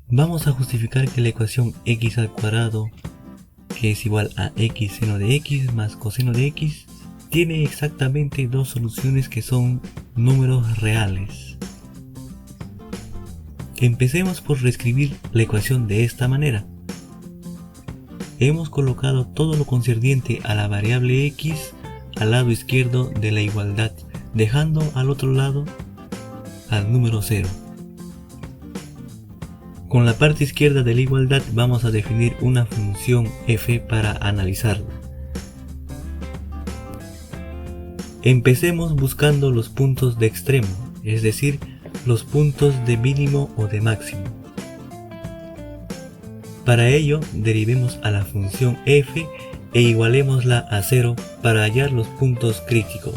Vamos a justificar que la ecuación x al cuadrado, que es igual a x seno de x más coseno de x, tiene exactamente dos soluciones que son números reales. Empecemos por reescribir la ecuación de esta manera. Hemos colocado todo lo concerniente a la variable x al lado izquierdo de la igualdad, dejando al otro lado al número 0. Con la parte izquierda de la igualdad vamos a definir una función f para analizarla. Empecemos buscando los puntos de extremo, es decir, los puntos de mínimo o de máximo. Para ello, derivemos a la función f e igualémosla a 0 para hallar los puntos críticos.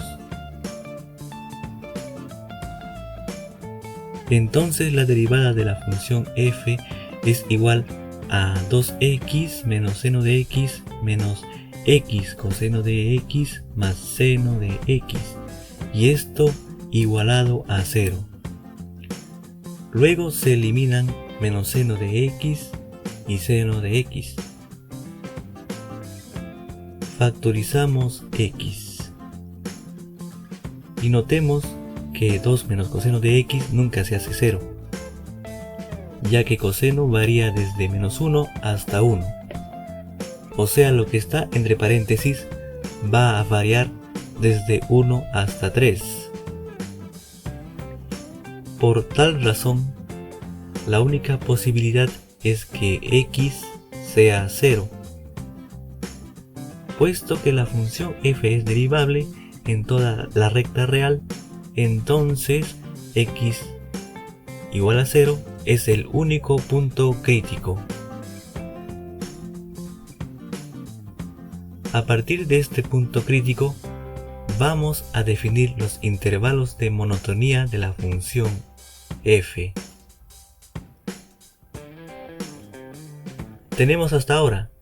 Entonces la derivada de la función f es igual a 2x menos seno de x menos x coseno de x más seno de x, y esto igualado a 0. Luego se eliminan menos seno de x y seno de x. Factorizamos x. Y notemos que 2 menos coseno de x nunca se hace 0, ya que coseno varía desde menos 1 hasta 1. O sea, lo que está entre paréntesis va a variar desde 1 hasta 3. Por tal razón, la única posibilidad es que x sea 0. Puesto que la función f es derivable en toda la recta real, entonces x igual a 0 es el único punto crítico. A partir de este punto crítico, vamos a definir los intervalos de monotonía de la función f. Tenemos hasta ahora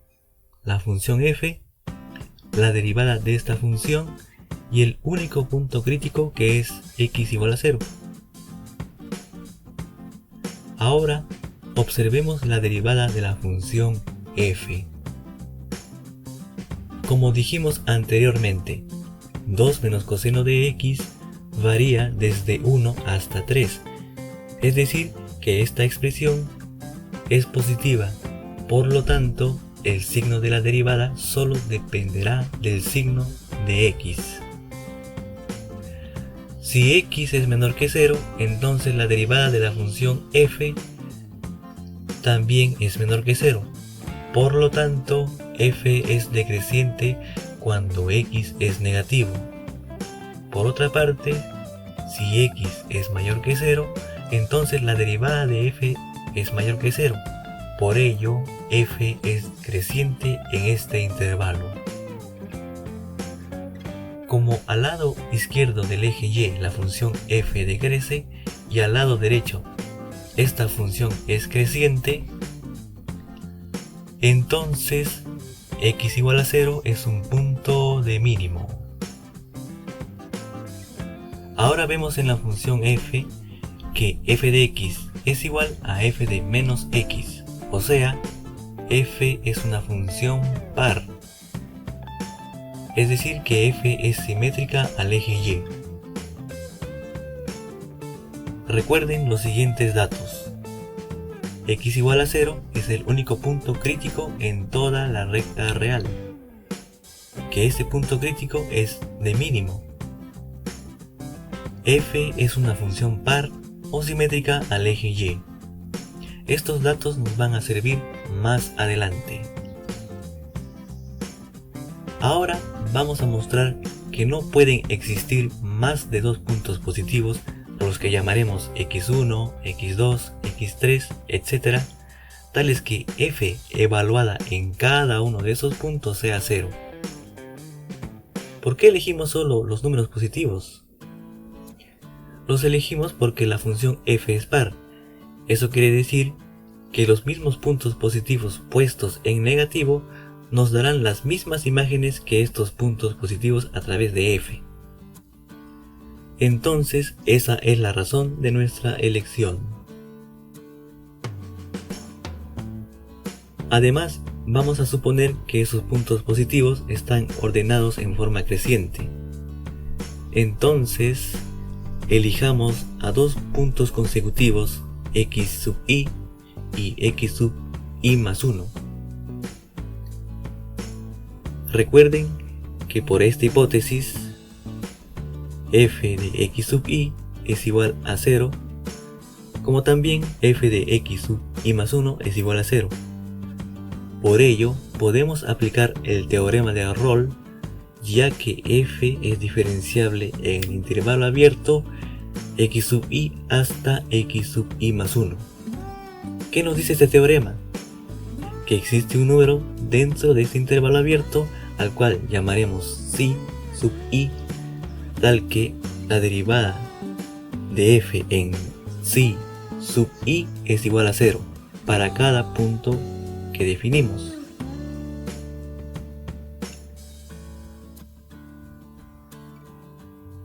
la función f, la derivada de esta función y el único punto crítico, que es x igual a 0. Ahora observemos la derivada de la función f. Como dijimos anteriormente, 2 menos coseno de x varía desde 1 hasta 3, es decir, que esta expresión es positiva, por lo tanto, el signo de la derivada solo dependerá del signo de x. Si x es menor que 0, entonces la derivada de la función f también es menor que 0. Por lo tanto, f es decreciente cuando x es negativo. Por otra parte, si x es mayor que 0, entonces la derivada de f es mayor que 0. Por ello, f es creciente en este intervalo. Como al lado izquierdo del eje y la función f decrece y al lado derecho esta función es creciente, entonces x igual a 0 es un punto de mínimo. Ahora vemos en la función f que f de x es igual a f de menos x, o sea, f es una función par. Es decir, que f es simétrica al eje y. Recuerden los siguientes datos. X igual a 0 es el único punto crítico en toda la recta real. Que este punto crítico es de mínimo. F es una función par o simétrica al eje y. Estos datos nos van a servir más adelante. Ahora vamos a mostrar que no pueden existir más de dos puntos positivos, los que llamaremos x1, x2, x3, etc., tales que f evaluada en cada uno de esos puntos sea 0. ¿Por qué elegimos solo los números positivos? Los elegimos porque la función f es par. Eso quiere decir que los mismos puntos positivos puestos en negativo nos darán las mismas imágenes que estos puntos positivos a través de f. Entonces, esa es la razón de nuestra elección. Además, vamos a suponer que esos puntos positivos están ordenados en forma creciente. Entonces, elijamos a dos puntos consecutivos x sub i y x sub i más 1. Recuerden que por esta hipótesis f de x sub i es igual a 0, como también f de x sub i más 1 es igual a 0. Por ello, podemos aplicar el teorema de Rolle, ya que f es diferenciable en el intervalo abierto x sub i hasta x sub i más 1. ¿Qué nos dice este teorema? Que existe un número dentro de este intervalo abierto al cual llamaremos psi sub i, tal que la derivada de f en psi sub i es igual a 0 para cada punto que definimos.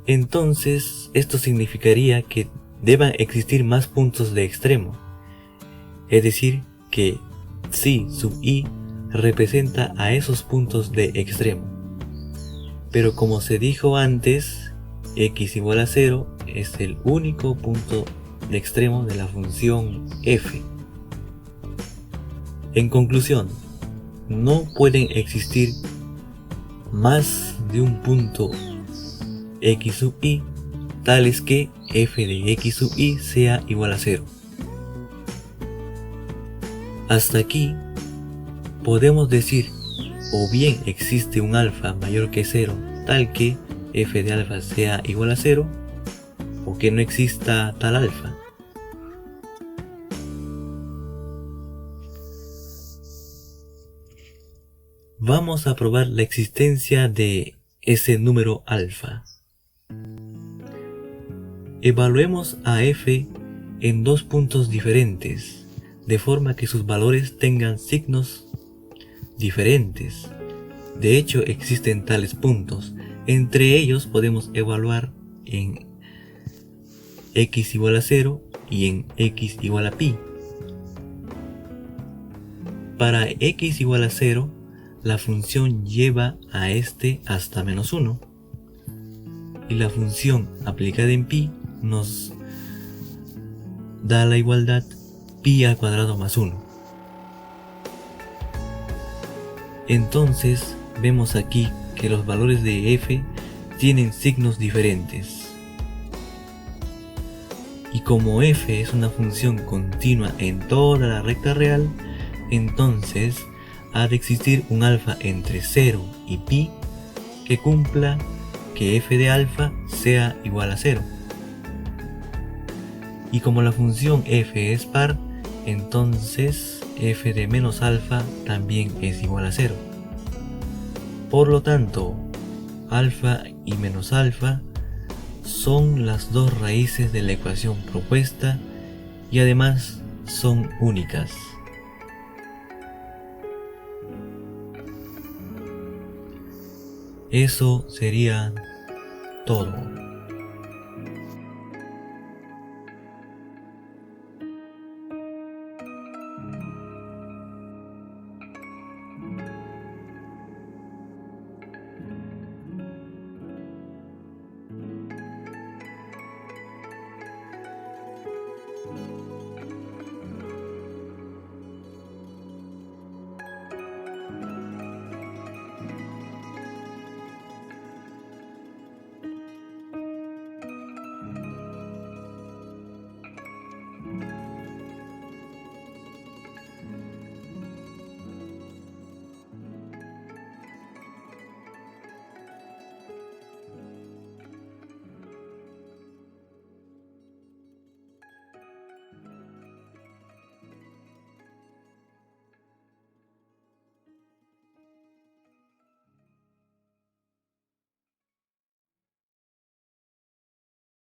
Entonces, esto significaría que deban existir más puntos de extremo, es decir, que psi sub i representa a esos puntos de extremo. Pero como se dijo antes, x igual a 0 es el único punto de extremo de la función f. En conclusión, no pueden existir más de un punto x sub i tales que f de x sub i sea igual a 0. Hasta aquí podemos decir o bien existe un alfa mayor que 0 tal que f de alfa sea igual a 0, o que no exista tal alfa. Vamos a probar la existencia de ese número alfa. Evaluemos a f en dos puntos diferentes, de forma que sus valores tengan signos diferentes. De hecho, existen tales puntos. Entre ellos podemos evaluar en x igual a 0 y en x igual a pi. Para x igual a 0, la función lleva a este hasta menos 1, y la función aplicada en pi nos da la igualdad pi al cuadrado más 1. Entonces vemos aquí que los valores de f tienen signos diferentes, y como f es una función continua en toda la recta real, entonces ha de existir un alfa entre 0 y pi que cumpla que f de alfa sea igual a 0. Y como la función f es par, entonces f de menos alfa también es igual a 0. Por lo tanto, alfa y menos alfa son las dos raíces de la ecuación propuesta y además son únicas. Eso sería todo.